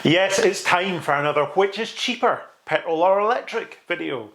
Yes, it's time for another which is cheaper, petrol or electric video.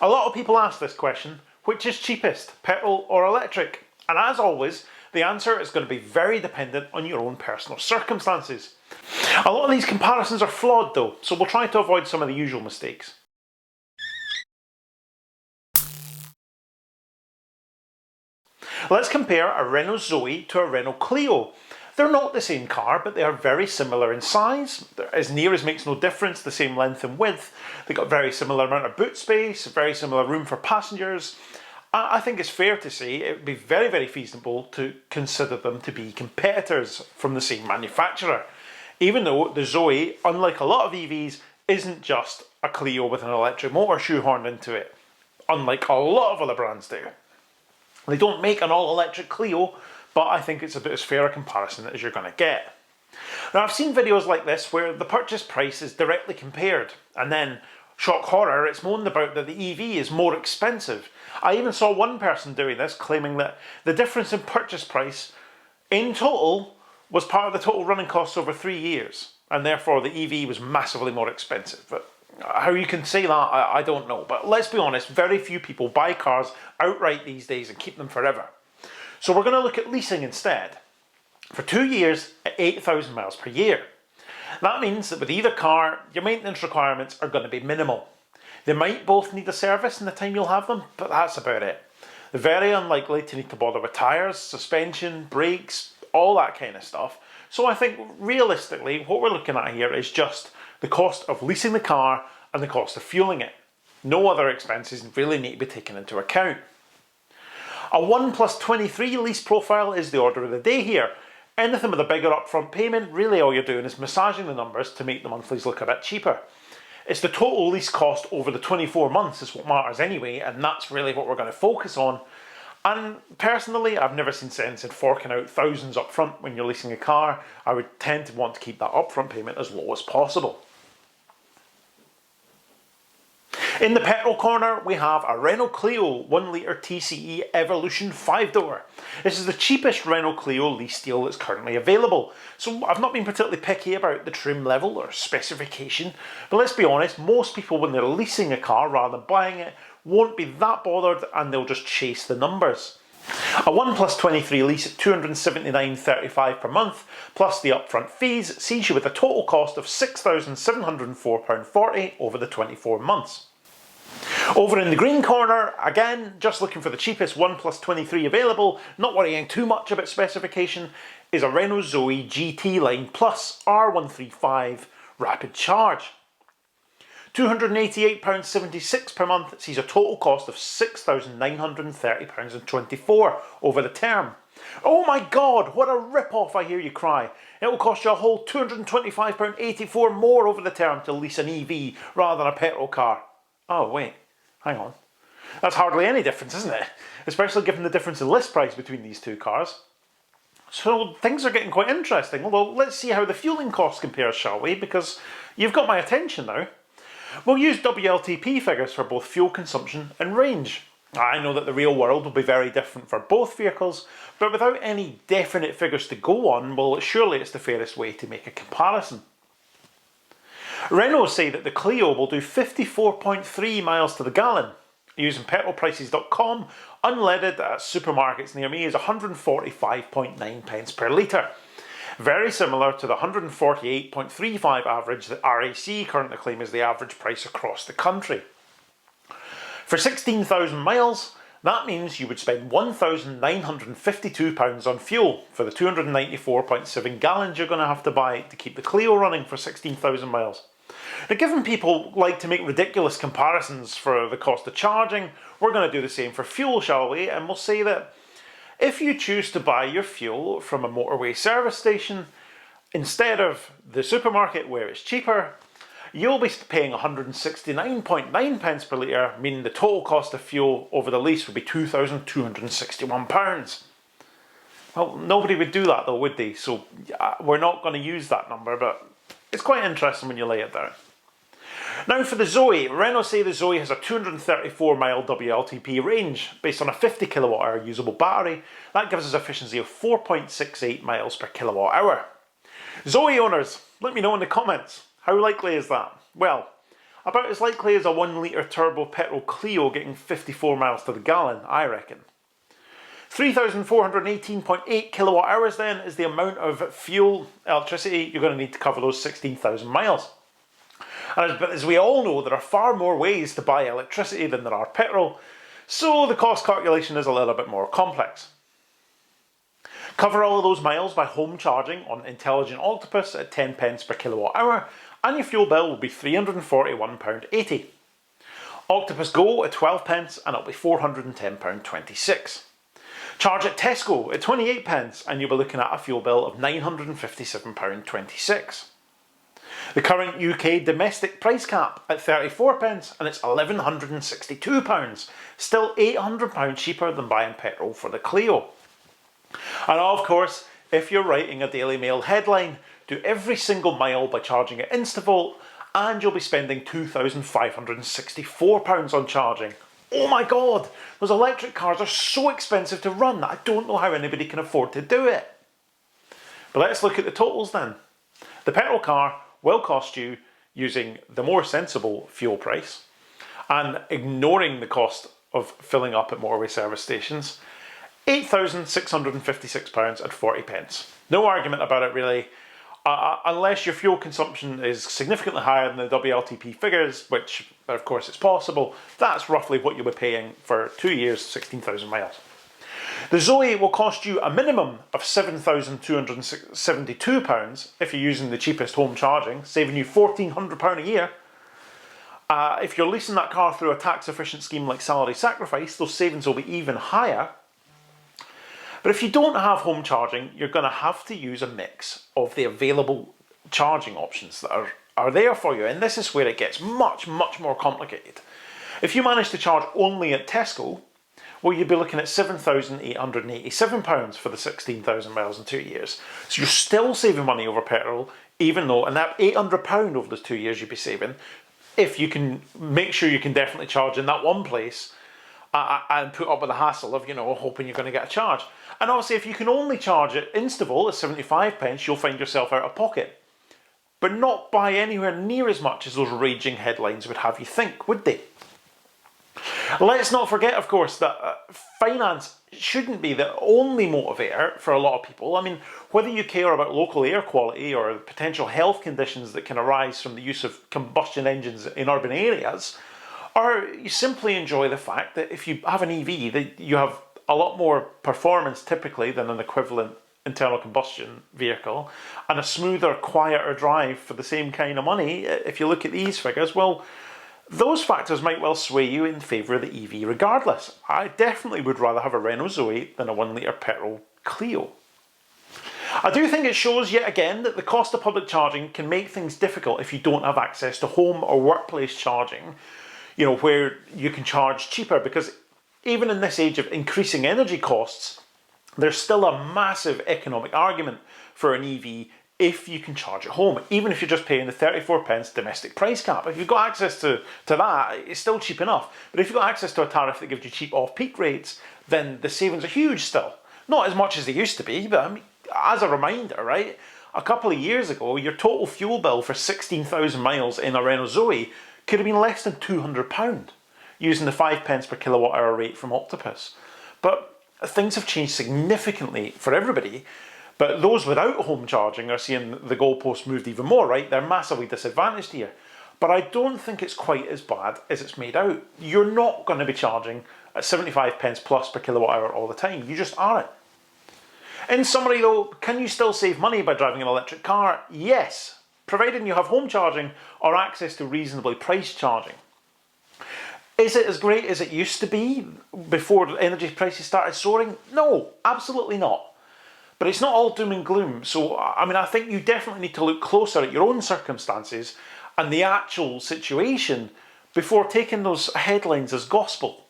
A lot of people ask this question, which is cheapest, petrol or electric? And as always, the answer is going to be very dependent on your own personal circumstances. A lot of these comparisons are flawed though, so we'll try to avoid some of the usual mistakes. Let's compare a Renault Zoe to a Renault Clio. They're not the same car, but they are very similar in size. They're as near as makes no difference, the same length and width. They've got very similar amount of boot space, very similar room for passengers. I think it's fair to say it would be very, very feasible to consider them to be competitors from the same manufacturer. Even though the Zoe, unlike a lot of EVs, isn't just a Clio with an electric motor shoehorned into it, unlike a lot of other brands do. They don't make an all-electric Clio, but I think it's about as fair a comparison as you're going to get. Now, I've seen videos like this where the purchase price is directly compared, and then, shock horror, it's moaned about that the EV is more expensive. I even saw one person doing this, claiming that the difference in purchase price in total was part of the total running costs over 3 years, and therefore the EV was massively more expensive. But how you can say that, I don't know. But let's be honest, very few people buy cars outright these days and keep them forever. So we're going to look at leasing instead. For 2 years at 8,000 miles per year. That means that with either car, your maintenance requirements are going to be minimal. They might both need a service in the time you'll have them, but that's about it. They're very unlikely to need to bother with tyres, suspension, brakes, all that kind of stuff. So I think realistically, what we're looking at here is just the cost of leasing the car and the cost of fueling it. No other expenses really need to be taken into account. A 1+23 lease profile is the order of the day here. Anything with a bigger upfront payment, really all you're doing is massaging the numbers to make the monthlies look a bit cheaper. It's the total lease cost over the 24 months is what matters anyway, and that's really what we're going to focus on. And personally, I've never seen sense in forking out thousands up front when you're leasing a car. I would tend to want to keep that upfront payment as low as possible. In the petrol corner, we have a Renault Clio 1 litre TCE Evolution 5-door. This is the cheapest Renault Clio lease deal that's currently available. So I've not been particularly picky about the trim level or specification, but let's be honest, most people when they're leasing a car rather than buying it won't be that bothered and they'll just chase the numbers. A 1+23 lease at £279.35 per month, plus the upfront fees, sees you with a total cost of £6,704.40 over the 24 months. Over in the green corner, again, just looking for the cheapest 1+23 available, not worrying too much about specification, is a Renault Zoe GT Line Plus R135 Rapid Charge. £288.76 per month sees a total cost of £6,930.24 over the term. Oh my god, what a rip-off, I hear you cry. It will cost you a whole £225.84 more over the term to lease an EV rather than a petrol car. Oh wait, hang on. That's hardly any difference, isn't it? Especially given the difference in list price between these two cars. So things are getting quite interesting, although let's see how the fueling cost compares, shall we? Because you've got my attention now. We'll use WLTP figures for both fuel consumption and range. I know that the real world will be very different for both vehicles, but without any definite figures to go on, well, surely it's the fairest way to make a comparison. Renault say that the Clio will do 54.3 miles to the gallon. Using petrolprices.com, unleaded at supermarkets near me is 145.9 pence per litre. Very similar to the 148.35 average that RAC currently claim is the average price across the country. For 16,000 miles, that means you would spend £1,952 on fuel for the 294.7 gallons you're going to have to buy to keep the Clio running for 16,000 miles. Now, given people like to make ridiculous comparisons for the cost of charging, we're going to do the same for fuel, shall we? And we'll say that if you choose to buy your fuel from a motorway service station, instead of the supermarket where it's cheaper, you'll be paying 169.9 pence per litre, meaning the total cost of fuel over the lease would be £2,261. Well, nobody would do that though, would they? So we're not going to use that number, but it's quite interesting when you lay it down. Now for the Zoe, Renault say the Zoe has a 234 mile WLTP range based on a 50 kilowatt hour usable battery. That gives us efficiency of 4.68 miles per kilowatt hour. Zoe owners, let me know in the comments, how likely is that? Well, about as likely as a 1 litre turbo petrol Clio getting 54 miles to the gallon, I reckon. 3,418.8 kilowatt hours then is the amount of fuel, electricity, you're going to need to cover those 16,000 miles. But as we all know, there are far more ways to buy electricity than there are petrol, so the cost calculation is a little bit more complex. Cover all of those miles by home charging on Intelligent Octopus at 10 pence per kilowatt hour, and your fuel bill will be £341.80. Octopus Go at 12 pence and it'll be £410.26. Charge at Tesco at 28 pence and you'll be looking at a fuel bill of £957.26. The current UK domestic price cap at 34 pence and it's £1,162, still £800 cheaper than buying petrol for the Clio. And of course, if you're writing a Daily Mail headline, do every single mile by charging at Instavolt and you'll be spending £2,564 on charging. Oh my god, those electric cars are so expensive to run that I don't know how anybody can afford to do it. But let's look at the totals then. The petrol car will cost you, using the more sensible fuel price and ignoring the cost of filling up at motorway service stations, £8,656.40. No argument about it really, unless your fuel consumption is significantly higher than the WLTP figures, which of course it's possible. That's roughly what you'll be paying for 2 years, 16,000 miles. The Zoe will cost you a minimum of £7,272 if you're using the cheapest home charging, saving you £1,400 a year. If you're leasing that car through a tax efficient scheme like salary sacrifice, those savings will be even higher. But if you don't have home charging, you're going to have to use a mix of the available charging options that are there for you. And this is where it gets much, much more complicated. If you manage to charge only at Tesco, well, you'd be looking at £7,887 for the 16,000 miles in 2 years. So you're still saving money over petrol, even though, and that £800 over those 2 years you'd be saving, if you can make sure you can definitely charge in that one place and put up with the hassle of, hoping you're going to get a charge. And obviously, if you can only charge at Instavolt at 75 pence, you'll find yourself out of pocket. But not by anywhere near as much as those raging headlines would have you think, would they? Let's not forget, of course, that finance shouldn't be the only motivator for a lot of people. I mean, whether you care about local air quality or potential health conditions that can arise from the use of combustion engines in urban areas, or you simply enjoy the fact that if you have an EV, that you have a lot more performance typically than an equivalent internal combustion vehicle, and a smoother, quieter drive for the same kind of money, if you look at these figures, well, those factors might well sway you in favour of the EV regardless. I definitely would rather have a Renault Zoe than a 1 litre petrol Clio. I do think it shows yet again that the cost of public charging can make things difficult if you don't have access to home or workplace charging, where you can charge cheaper, because even in this age of increasing energy costs, there's still a massive economic argument for an EV if you can charge at home, even if you're just paying the 34 pence domestic price cap. If you've got access to that, it's still cheap enough. But if you've got access to a tariff that gives you cheap off-peak rates, then the savings are huge still. Not as much as they used to be, but I mean, as a reminder, right? A couple of years ago, your total fuel bill for 16,000 miles in a Renault Zoe could have been less than £200, using the 5 pence per kilowatt hour rate from Octopus. But things have changed significantly for everybody. But those without home charging are seeing the goalposts moved even more, right? They're massively disadvantaged here. But I don't think it's quite as bad as it's made out. You're not going to be charging at 75 pence plus per kilowatt hour all the time. You just aren't. In summary though, can you still save money by driving an electric car? Yes, providing you have home charging or access to reasonably priced charging. Is it as great as it used to be before energy prices started soaring? No, absolutely not. But it's not all doom and gloom. So, I mean, I think you definitely need to look closer at your own circumstances and the actual situation before taking those headlines as gospel.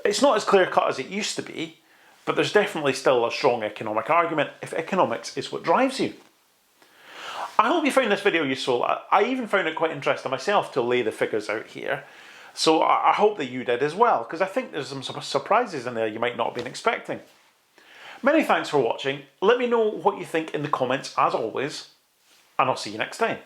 It's not as clear-cut as it used to be, but there's definitely still a strong economic argument if economics is what drives you. I hope you found this video useful. I even found it quite interesting myself to lay the figures out here. So I hope that you did as well, because I think there's some surprises in there you might not have been expecting. Many thanks for watching. Let me know what you think in the comments as always, and I'll see you next time.